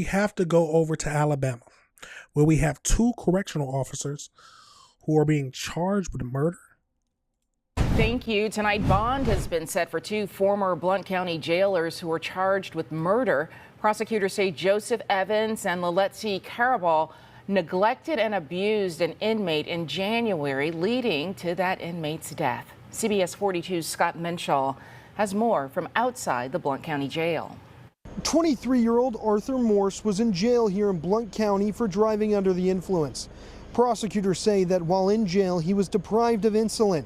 We have to go over to Alabama, where we have two correctional officers who are being charged with murder. Thank you. Tonight, bond has been set for two former Blount County jailers who were charged with murder. Prosecutors say Joseph Evans and Laletzi Carabal neglected and abused an inmate in January, leading to that inmate's death. CBS 42's Scott Menschel has more from outside the Blount County Jail. 23-year-old Arthur Morse was in jail here in Blount County for driving under the influence. Prosecutors say that while in jail, he was deprived of insulin.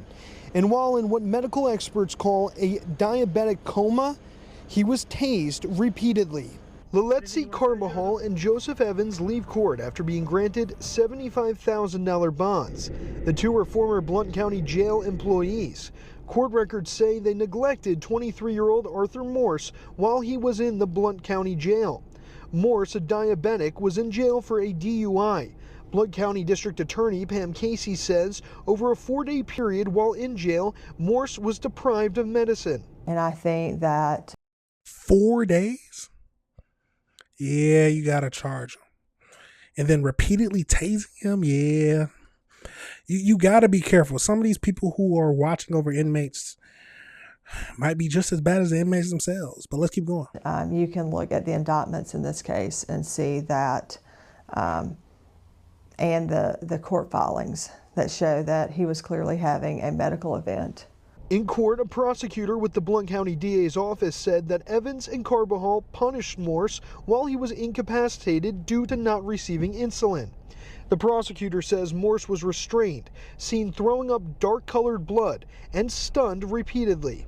And while in what medical experts call a diabetic coma, he was tased repeatedly. Laletzi Carvajal and Joseph Evans leave court after being granted $75,000 bonds. The two are former Blount County Jail employees. Court records say they neglected 23-year-old Arthur Morse while he was in the Blount County Jail. Morse, a diabetic, was in jail for a DUI. Blount County District Attorney Pam Casey says over a 4-day period while in jail, Morse was deprived of medicine. And I think that 4 days? Yeah, you gotta charge him. And then repeatedly tasing him? Yeah. You gotta be careful. Some of these people who are watching over inmates might be just as bad as the inmates themselves. But let's keep going. you can look at the indictments in this case and see that, and the court filings that show that he was clearly having a medical event. In court, a prosecutor with the Blount County DA's office said that Evans and Carvajal punished Morse while he was incapacitated due to not receiving insulin. The prosecutor says Morse was restrained, seen throwing up dark-colored blood, and stunned repeatedly.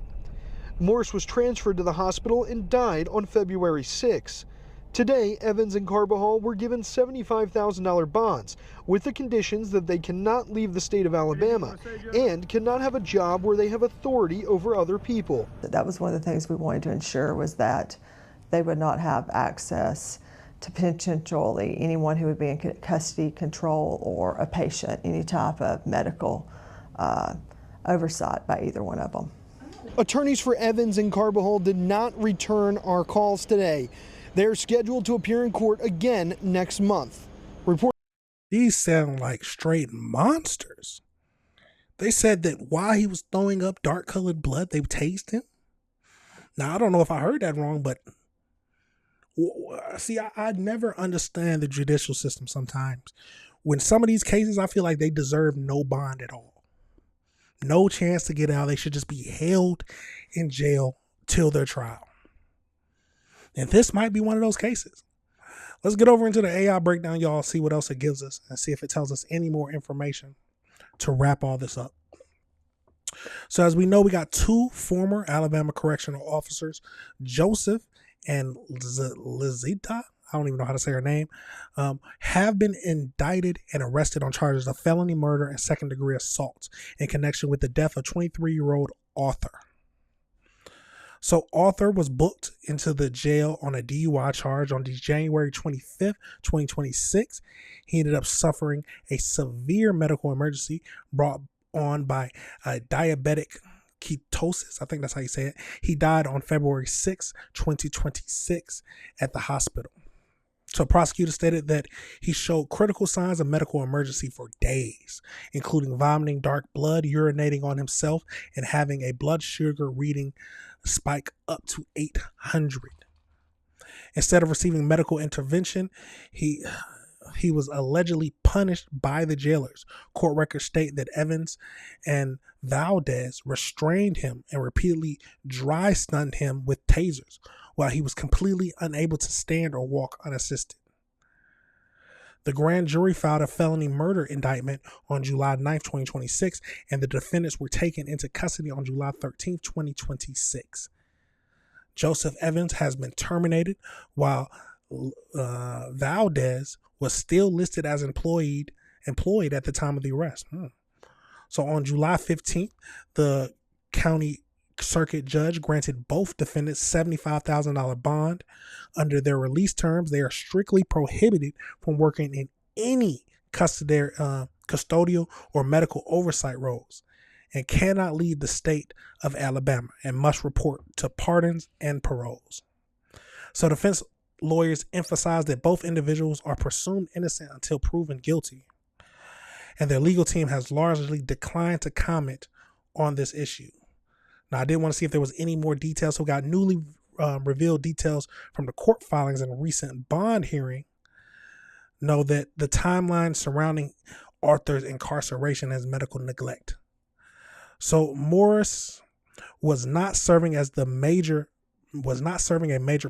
Morse was transferred to the hospital and died on February 6. Today, Evans and Carvajal were given $75,000 bonds with the conditions that they cannot leave the state of Alabama and cannot have a job where they have authority over other people. That was one of the things we wanted to ensure, was that they would not have access to potentially anyone who would be in custody control or a patient, any type of medical oversight by either one of them. Attorneys for Evans and Carvajal did not return our calls today. They're scheduled to appear in court again next month. These sound like straight monsters. They said that while he was throwing up dark-colored blood, they tased him. Now, I don't know if I heard that wrong, but see, I never understand the judicial system sometimes. When some of these cases, I feel like they deserve no bond at all. No chance to get out. They should just be held in jail till their trial. And this might be one of those cases. Let's get over into the AI breakdown, y'all, see what else it gives us and see if it tells us any more information to wrap all this up. So as we know, we got two former Alabama correctional officers, Joseph and Lizita, I don't even know how to say her name, have been indicted and arrested on charges of felony murder and second-degree assault in connection with the death of 23-year-old Arthur. So Arthur was booked into the jail on a DUI charge on January 25th, 2026. He ended up suffering a severe medical emergency brought on by diabetic ketosis. I think that's how you say it. He died on February 6, 2026 at the hospital. So prosecutors stated that he showed critical signs of medical emergency for days, including vomiting dark blood, urinating on himself, and having a blood sugar reading spike up to 800. Instead of receiving medical intervention, he was allegedly punished by the jailers. Court records state that Evans and Valdez restrained him and repeatedly dry stunned him with tasers while he was completely unable to stand or walk unassisted. The grand jury filed a felony murder indictment on July 9th, 2026, and the defendants were taken into custody on July 13th, 2026. Joseph Evans has been terminated, while Valdez was still listed as employed at the time of the arrest. So on July 15th, the county circuit judge granted both defendants $75,000 bond. Under their release terms, they are strictly prohibited from working in any custodial or medical oversight roles and cannot leave the state of Alabama and must report to pardons and paroles. So defense lawyers emphasized that both individuals are presumed innocent until proven guilty, and their legal team has largely declined to comment on this issue. Now, I did want to see if there was any more details, so we got newly revealed details from the court filings in a recent bond hearing. Know that the timeline surrounding Arthur's incarceration as medical neglect. So Morris was not serving a major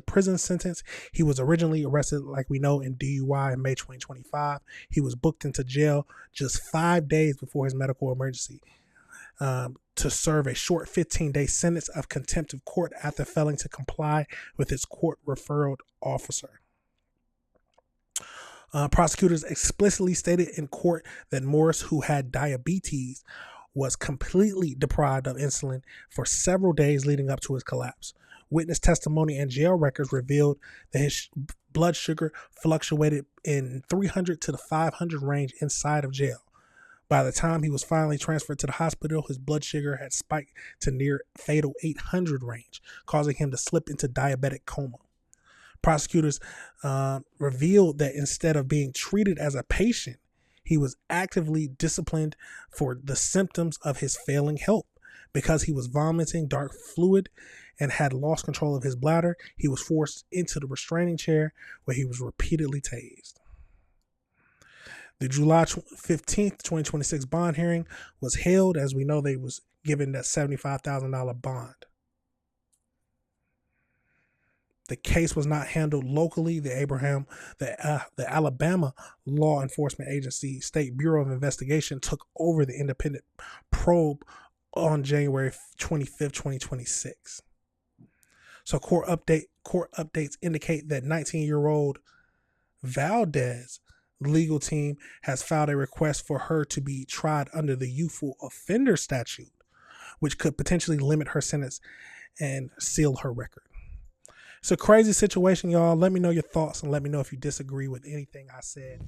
prison sentence. He was originally arrested, like we know, in DUI in May 2025. He was booked into jail just 5 days before his medical emergency to serve a short 15-day sentence of contempt of court after failing to comply with his court referral officer. Prosecutors explicitly stated in court that Morris, who had diabetes, was completely deprived of insulin for several days leading up to his collapse. Witness testimony and jail records revealed that his blood sugar fluctuated in 300 to the 500 range inside of jail. By the time he was finally transferred to the hospital, his blood sugar had spiked to near fatal 800 range, causing him to slip into diabetic coma. Prosecutors revealed that instead of being treated as a patient, he was actively disciplined for the symptoms of his failing health. Because he was vomiting dark fluid and had lost control of his bladder, he was forced into the restraining chair where he was repeatedly tased. The July 15th, 2026 bond hearing was held. As we know, they was given that $75,000 bond. The case was not handled locally. The Alabama Law Enforcement Agency State Bureau of Investigation took over the independent probe on January 25th, 2026. So court updates indicate that 19-year-old Valdez legal team has filed a request for her to be tried under the youthful offender statute, which could potentially limit her sentence and seal her record. It's a crazy situation, y'all. Let me know your thoughts and let me know if you disagree with anything I said.